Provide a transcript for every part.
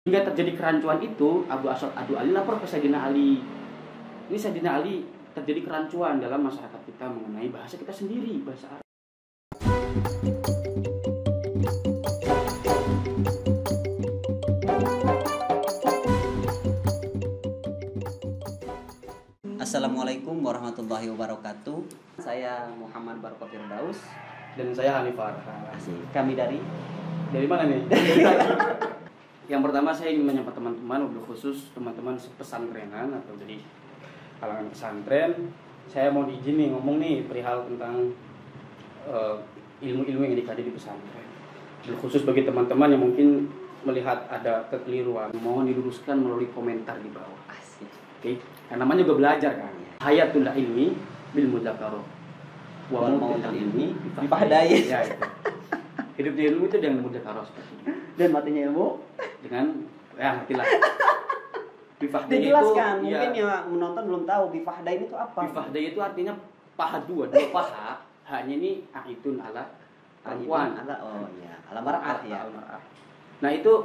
Hingga terjadi kerancuan itu, Abu Ali lapor ke Sayyidina Ali. Ini Sayyidina Ali, terjadi kerancuan dalam masyarakat kita mengenai bahasa kita sendiri, bahasa Arab. Assalamualaikum warahmatullahi wabarakatuh. Saya Muhammad Barokah Firdaus. Dan saya Hanifah. Kami dari mana nih? Yang pertama saya ingin menyapa teman-teman, khusus teman-teman pesantrenan atau dari kalangan pesantren. Saya mau diizin nih ngomong nih perihal tentang ilmu-ilmu yang dikaji di pesantren. Khusus bagi teman-teman yang mungkin melihat ada kekeliruan, mohon diluruskan melalui komentar di bawah. Asik. Oke, karena namanya juga belajar kan. Hayatul ilmi bil mudzakarah. Wa mautul ilmi bifahdai. Ya itu. Hidup di ilmu itu dengan mudzakarah seperti itu. Dan matinya ilmu Dengan matilah. Bifahdai itu dijelaskan. Mungkin ya menonton belum tahu bifahdai itu apa. Bifahdai itu artinya paha dua paha. Hanya ini aitun ala perempuan. Oh iya, ala mar'ah ya. Nah, itu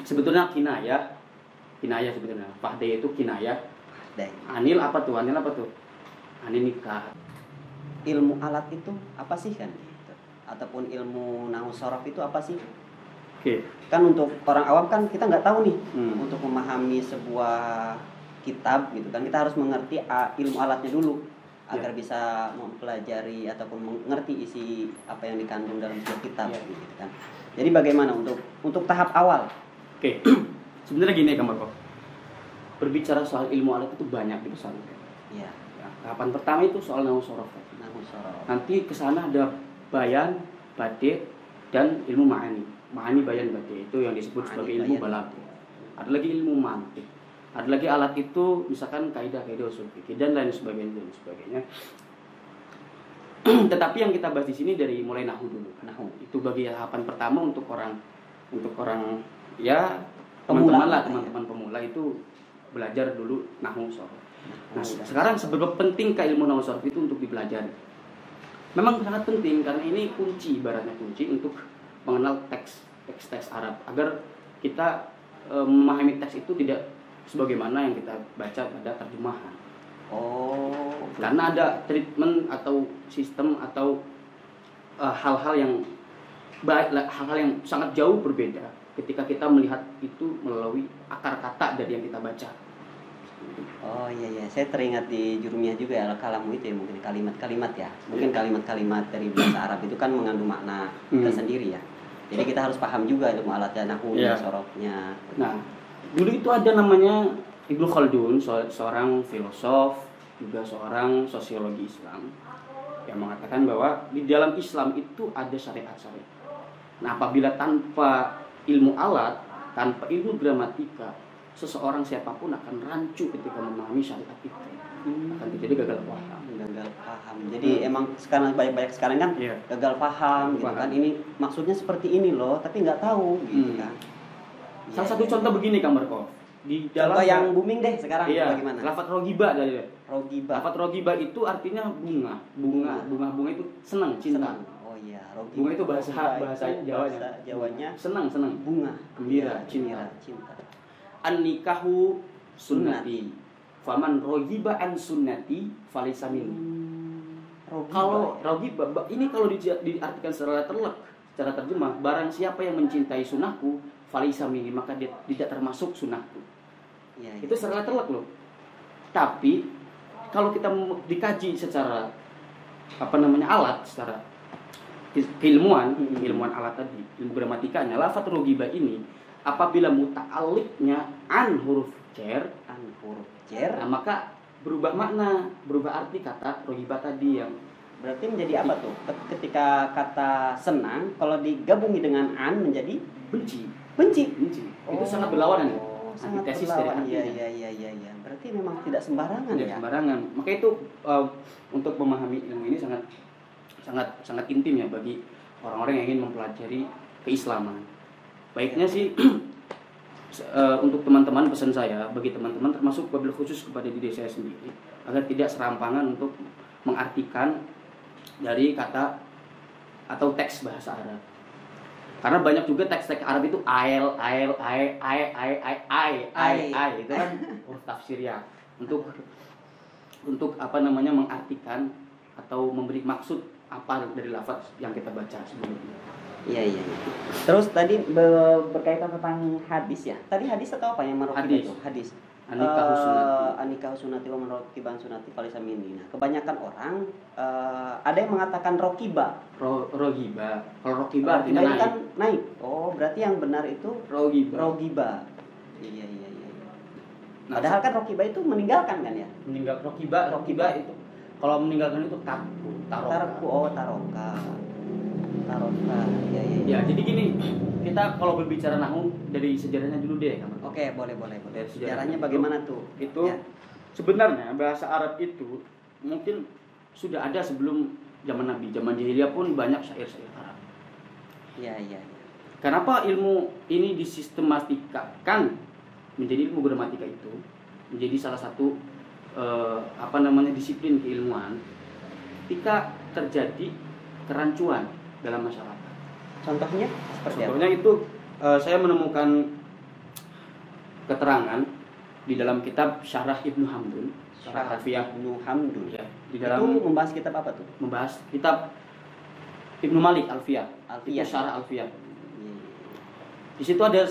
sebetulnya kinayah sebetulnya. Fahdai itu kinayah. Anil apa tuh? Anil nikah. Ilmu alat itu apa sih kan? Ataupun ilmu nahwu sharaf itu apa sih? Oke. Kan untuk orang awam kan kita nggak tahu nih. Untuk memahami sebuah kitab gitu kan kita harus mengerti ilmu alatnya dulu agar bisa mempelajari ataupun mengerti isi apa yang dikandung dalam sebuah kitab gitu kan. Jadi bagaimana untuk tahap awal? Oke. Sebenarnya gini Kang Marco. Berbicara soal ilmu alat itu banyak di pesantren. Iya. Ya, tahapan pertama itu soal nahwu sharaf. Nanti ke sana ada bayan, badi, dan ilmu ma'ani. Ma'ani, bayan, badi itu yang disebut sebagai ilmu balaghah. Ada lagi ilmu mantiq. Ada lagi alat itu misalkan kaidah-kaidah usul fikih dan lain sebagainya. Tetapi yang kita bahas di sini dari mulai nahwu dulu. Nahwu itu bagi tahapan pertama untuk orang ya teman-teman pemula itu belajar dulu nahwu sharaf. Nah, sekarang seberapa penting ilmu nahwu sharaf itu untuk dipelajari? Memang sangat penting karena ini ibaratnya kunci untuk mengenal teks Arab agar kita memahami teks itu tidak sebagaimana yang kita baca pada terjemahan. Karena ada treatment atau sistem atau hal-hal yang sangat jauh berbeda ketika kita melihat itu melalui akar kata dari yang kita baca. Oh iya, saya teringat di Jurumiyah juga ya kalamu itu ya, mungkin kalimat-kalimat ya. Mungkin kalimat-kalimat dari bahasa Arab itu kan mengandung makna tersendiri ya. Jadi kita harus paham juga ilmu alatnya, nahwunya, sorofnya. Nah, dulu itu ada namanya Ibnu Khaldun, seorang filosof, juga seorang sosiologi Islam yang mengatakan bahwa di dalam Islam itu ada syariat-syariat. Nah, apabila tanpa ilmu alat, tanpa ilmu gramatika, seseorang siapapun akan rancu ketika memahami syariat itu. Akan terjadi gagal paham. Jadi emang sekarang banyak sekarang kan gagal paham gitu kan. Ini maksudnya seperti ini loh, tapi nggak tahu gitu kan. Salah satu contoh begini Kang Marco. Di dalam yang booming deh sekarang bagaimana? Lafaz rogiba dari rogiba. Lafaz rogiba itu artinya bunga itu senang, cinta. Oh iya, rogiba. Bunga itu bahasa Jawanya senang, bunga, gembira, cinta. An-nikahu sunnati. Faman rogiba an sunnati falaysa minni. Kalau rogiba ini kalau diartikan secara terjemah, barang siapa yang mencintai sunnahku falaysa minni, maka dia tidak termasuk sunnahku. Itu secara terlek loh. Tapi kalau kita dikaji secara alat, secara ilmuwan alat tadi, ilmu gramatikanya, lafaz rogiba ini apabila muta'alliqnya an huruf jar, nah, maka berubah makna, berubah arti kata rogiba tadi yang berarti menjadi apa tuh? Ketika kata senang kalau digabungi dengan an menjadi benci. Itu sangat berlawanan ya. Antitesis dari artinya. Iya. Berarti memang tidak sembarangan ya. Sembarangan. Maka itu untuk memahami ilmu ini sangat intim ya bagi orang-orang yang ingin mempelajari keislaman. Baiknya sih untuk teman-teman, pesan saya bagi teman-teman termasuk wabil khusus kepada diri saya sendiri agar tidak serampangan untuk mengartikan dari kata atau teks bahasa Arab. Karena banyak juga teks-teks Arab itu ail itu kan huruf tafsir ya. Untuk apa namanya mengartikan atau memberi maksud apa dari lafaz yang kita baca sebelumnya. Iya. Terus tadi berkaitan tentang hadis ya. Tadi hadis atau apa yang merokiba itu? Hadis. Anikah sunati wa merokiban sunati falisa minni. Nah, kebanyakan orang ada yang mengatakan rokiba. Rogiba. Kalau rokiba artinya naik. Kan naik. Oh, berarti yang benar itu rogiba. Iya. Nah, padahal kan rokiba itu meninggalkan kan ya? Meninggal rokiba itu. Kalau meninggalkan itu taroka. Ya, jadi gini, kita kalau berbicara nahu dari sejarahnya dulu deh. Oke, boleh. Sejarahnya bagaimana tuh? Itu ya. Sebenarnya bahasa Arab itu mungkin sudah ada sebelum zaman Nabi, zaman jahiliyah pun banyak syair-syair Arab. Iya. Kenapa ilmu ini disistematikan menjadi ilmu gramatika itu menjadi salah satu disiplin keilmuan ketika terjadi kerancuan dalam masyarakat. Contohnya seperti apa? Contohnya itu saya menemukan keterangan di dalam kitab Syarah Ibnu Hamdun, Syarah Alfiyah Ibnu Hamdun. Ya, di dalam itu membahas kitab apa tuh? Membahas kitab Ibnu Malik Alfiyah. Itu Syarah Alfiyah. Di situ ada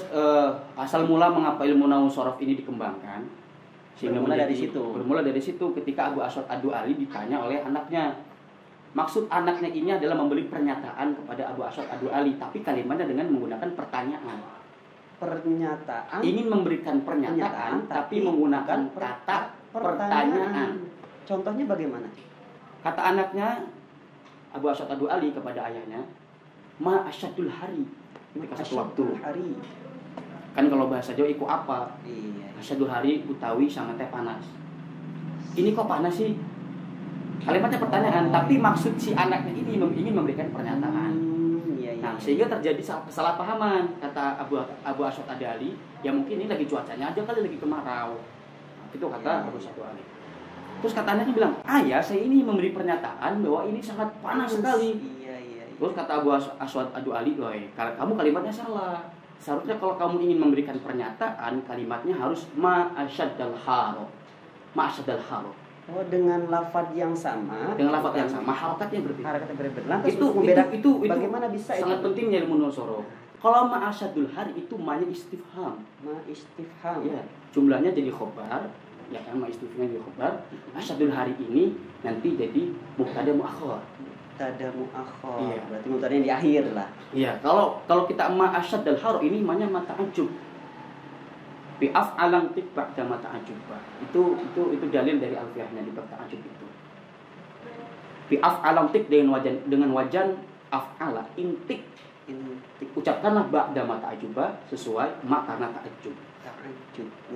asal mula mengapa ilmu nahwu shorof ini dikembangkan. Bermula dari situ ketika Abu Aswad Ad-Du'ali ditanya oleh anaknya. Maksud anaknya ini adalah memberi pernyataan kepada Abu Aswad Ad-Du'ali, tapi kalimatnya dengan menggunakan pertanyaan. Ingin memberikan pernyataan tapi menggunakan kata pertanyaan. Contohnya bagaimana? Kata anaknya Abu Aswad Ad-Du'ali kepada ayahnya, ma asyadul hari. Ketika satu waktu hari. Kan kalau bahasa Jawa iku apa? Iya. Asyadul hari utawi sangat panas. Ini kok panas sih? Kalimatnya pertanyaan, tapi maksud si anaknya ini ingin memberikan pernyataan. Nah, sehingga terjadi kesalahpahaman. Kata Abu Aswad Ad-Du'ali, ya mungkin ini lagi cuacanya aja kali lagi kemarau. Nah, itu kata Abu Aswad Ad-Du'ali. Terus kata anaknya bilang, ayah saya ini memberi pernyataan bahwa ini sangat panas sekali. Terus kata Abu Aswad Ad-Du'ali, kamu kalimatnya salah. Seharusnya kalau kamu ingin memberikan pernyataan, kalimatnya harus ma'asyadal haro. Oh, dengan lafaz yang sama. Harakatnya berbeda. Lantas itu bagaimana bisa sangat itu? pentingnya ilmu nusoro. Kalau ma'asyadul hari itu ma'nya istifham. Ya, jumlahnya jadi khobar. Ya kan, ma'istifhamnya jadi khobar. Asyadul hari ini nanti jadi mubtada muakhar. Iya. Berarti mubtadanya di akhir lah. Iya, kalau kita ma'asyadul hari ini ma'nya mata'ajub. Bi af'alan tik ba'da mata'ajub. Itu dalil dari alfiyahnya di bab ta'ajub itu. Bi af'alan tik dengan wajan af'ala intik. Ucapkanlah ba'da mata'ajub sesuai ma karena ta'ajub.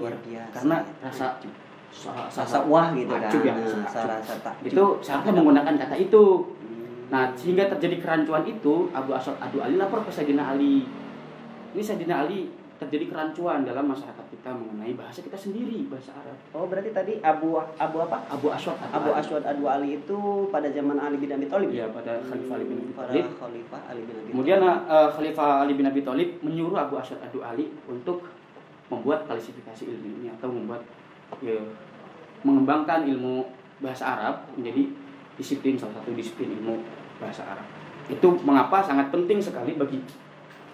Luar biasa. Karena rasa wah gitu kan. Rasa takjub. Itu seharusnya menggunakan kata itu. Nah, sehingga terjadi kerancuan itu, Abu Aswad Ad-Du'ali lapor ke Sayyidina Ali. Ini Sayyidina Ali terjadi kerancuan dalam masyarakat kita mengenai bahasa kita sendiri, bahasa Arab. Oh, berarti tadi Abu apa? Abu Aswad Ad-Du'ali itu pada zaman Ali bin Abi Thalib. Iya, pada Khalifah Ali bin Abi Thalib. Kemudian Thalib. Khalifah Ali bin Abi Thalib menyuruh Abu Aswad Ad-Du'ali untuk membuat klasifikasi ilmu ini atau mengembangkan ilmu bahasa Arab menjadi salah satu disiplin ilmu bahasa Arab. Itu mengapa sangat penting sekali bagi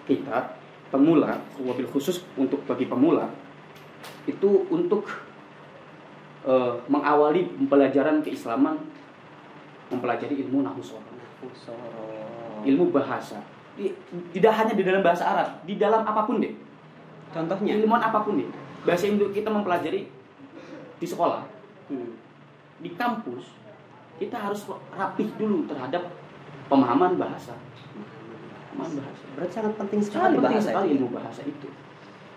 kita pemula, wabil khusus untuk bagi pemula itu untuk mengawali pembelajaran keislaman, mempelajari ilmu nahwu shorof, ilmu bahasa. Tidak hanya di dalam bahasa Arab, di dalam apapun deh. Contohnya ilmuwan apapun deh. Bahasa Indo kita mempelajari di sekolah, di kampus, kita harus rapih dulu terhadap pemahaman bahasa. Berarti sangat penting sekali ilmu bahasa itu.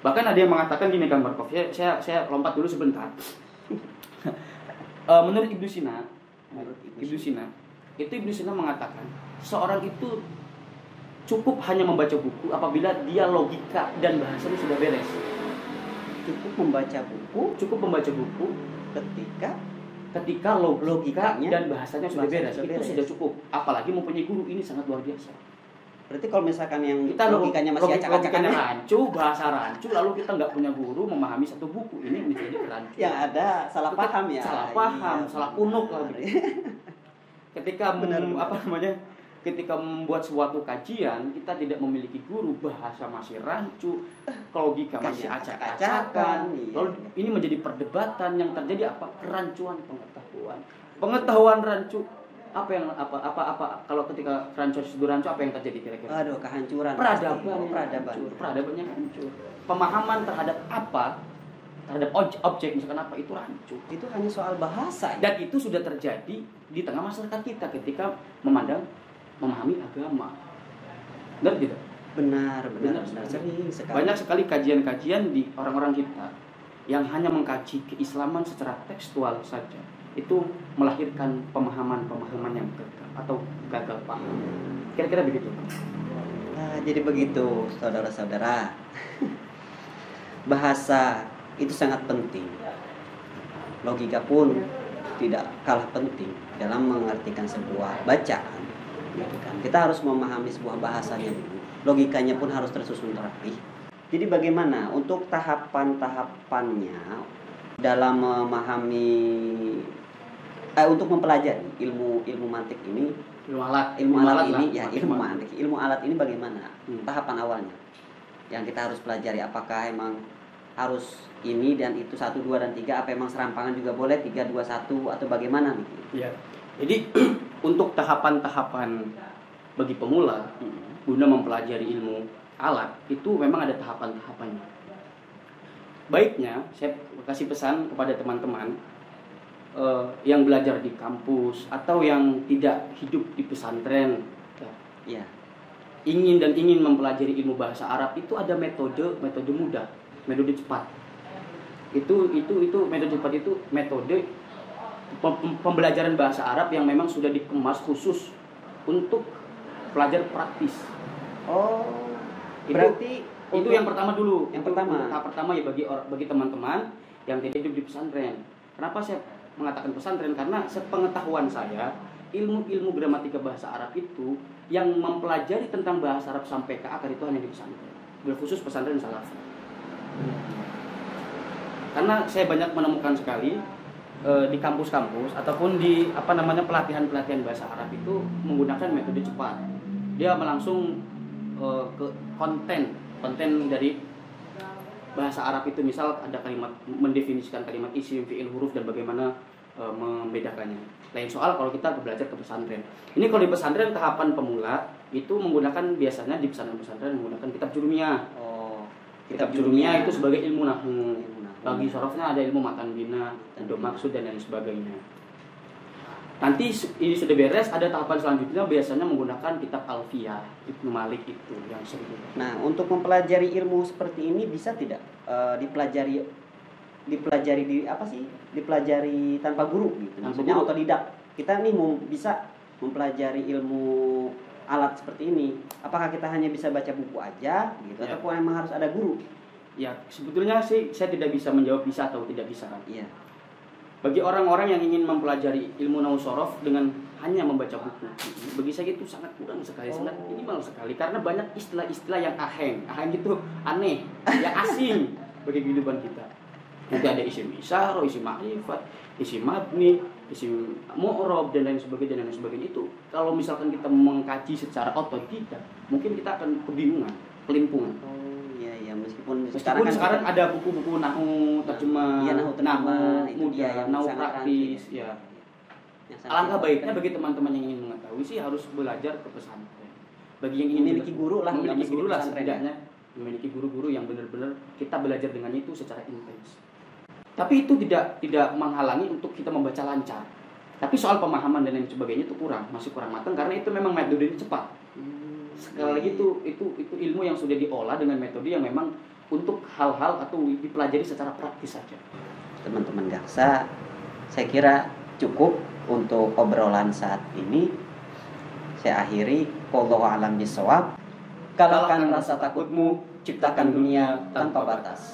Bahkan ada yang mengatakan gini, Kang Barkov. Saya lompat dulu sebentar. Menurut Ibnu Sina, Ibnu Sina mengatakan seorang itu cukup hanya membaca buku apabila dia logika dan bahasanya sudah beres. Cukup membaca buku ketika logikanya dan bahasanya sudah beres. Itu sudah cukup. Apalagi mempunyai guru, ini sangat luar biasa. Berarti kalau misalkan yang kita logikanya masih acak-acakan, rancu, bahasa rancu, lalu kita nggak punya guru memahami satu buku, ini menjadi rancu. yang ada salah paham ya. Salah paham, Iya, salah punuk lah. Ketika ketika membuat suatu kajian, kita tidak memiliki guru, bahasa masih rancu, logika masih acak-acakan. Iya. Lalu ini menjadi perdebatan yang terjadi apa? Kerancuan pengetahuan. Pengetahuan rancu. Apa kalau ketika rancu itu rancu, apa yang terjadi kira-kira? Aduh, kehancuran. Peradabannya hancur. Pemahaman terhadap apa? Terhadap objek misalkan apa itu rancu. Itu hanya soal bahasa. Dan itu sudah terjadi di tengah masyarakat kita ketika memahami agama. Benar tidak? Benar. Sering sekali. Banyak sekali kajian-kajian di orang-orang kita yang hanya mengkaji keislaman secara tekstual saja. Itu melahirkan pemahaman-pemahaman yang gagal atau gagal paham. Kira-kira begitu. Nah, jadi begitu, saudara-saudara. Bahasa itu sangat penting. Logika pun tidak kalah penting dalam mengartikan sebuah bacaan. Gitu kan. Kita harus memahami sebuah bahasanya dulu. Logikanya pun harus tersusun rapi. Jadi bagaimana untuk tahapan-tahapannya dalam memahami untuk mempelajari ilmu mantik ini, ilmu alat ini bagaimana tahapan awalnya yang kita harus pelajari? Apakah emang harus ini dan itu 1, 2 dan 3, apa emang serampangan juga boleh 3, 2, 1 atau bagaimana nih? Ya. Jadi untuk tahapan-tahapan bagi pemula guna mempelajari ilmu alat itu memang ada tahapan-tahapannya. Baiknya saya kasih pesan kepada teman-teman yang belajar di kampus atau yang tidak hidup di pesantren, ya. ingin mempelajari ilmu bahasa Arab itu ada metode mudah, metode cepat. Itu metode cepat itu metode pembelajaran bahasa Arab yang memang sudah dikemas khusus untuk pelajar praktis. Oh, berarti itu yang pertama dulu. Tahap pertama ya bagi teman-teman yang tidak hidup di pesantren. Kenapa saya mengatakan pesantren? Karena sepengetahuan saya, ilmu gramatika bahasa Arab itu yang mempelajari tentang bahasa Arab sampai ke akar itu hanya di pesantren. Khusus pesantren Salafi. Karena saya banyak menemukan sekali di kampus-kampus ataupun di pelatihan-pelatihan bahasa Arab itu menggunakan metode cepat. Dia langsung ke konten dari bahasa Arab itu, misal ada kalimat, mendefinisikan kalimat isim, fi'il, huruf dan bagaimana membedakannya. Lain soal kalau kita belajar ke pesantren. Ini kalau di pesantren tahapan pemula itu biasanya di pesantren menggunakan kitab jurumiyah. Oh, kitab jurumiyah itu sebagai ilmu nahwu. Bagi sorofnya ada ilmu matan bina, untuk maksud dan lain sebagainya. Nanti ini sudah beres, ada tahapan selanjutnya biasanya menggunakan kitab Alfiyah Ibnu Malik itu yang sering. Nah, untuk mempelajari ilmu seperti ini bisa tidak dipelajari dipelajari tanpa guru gitu. Maksudnya otodidak. Kita nih bisa mempelajari ilmu alat seperti ini. Apakah kita hanya bisa baca buku aja gitu ataupun memang harus ada guru? Ya, sebetulnya sih saya tidak bisa menjawab bisa atau tidak bisa. Iya. Bagi orang-orang yang ingin mempelajari ilmu nahwu sorof dengan hanya membaca buku, bagi saya itu sangat kurang sekali, sangat minimal sekali, karena banyak istilah-istilah yang aheng itu aneh, yang asing bagi kehidupan kita. Nanti ada isim isyarah, isim ma'rifat, isim mabni, isim mu'rab dan lain sebagainya itu. Kalau misalkan kita mengkaji secara otodidak, mungkin kita akan kebingungan, kelimpungan. Meskipun sekarang ada buku-buku nahwu terjemah, nahwu praktis, ya. Alangkah baiknya bagi teman-teman yang ingin mengetahui sih harus belajar ke pesantren. Bagi yang ingin memiliki guru lah setidaknya, memiliki guru-guru yang benar-benar kita belajar dengan itu secara intens. Tapi itu tidak menghalangi untuk kita membaca lancar. Tapi soal pemahaman dan lain sebagainya itu masih kurang matang karena itu memang metodenya cepat. Sekali lagi itu ilmu yang sudah diolah dengan metode yang memang untuk hal-hal atau dipelajari secara praktis saja. Teman-teman Gaksa, saya kira cukup untuk obrolan saat ini. Saya akhiri, wallahu a'lam bishawab. Kalahkan rasa takutmu, ciptakan dunia tanpa batas.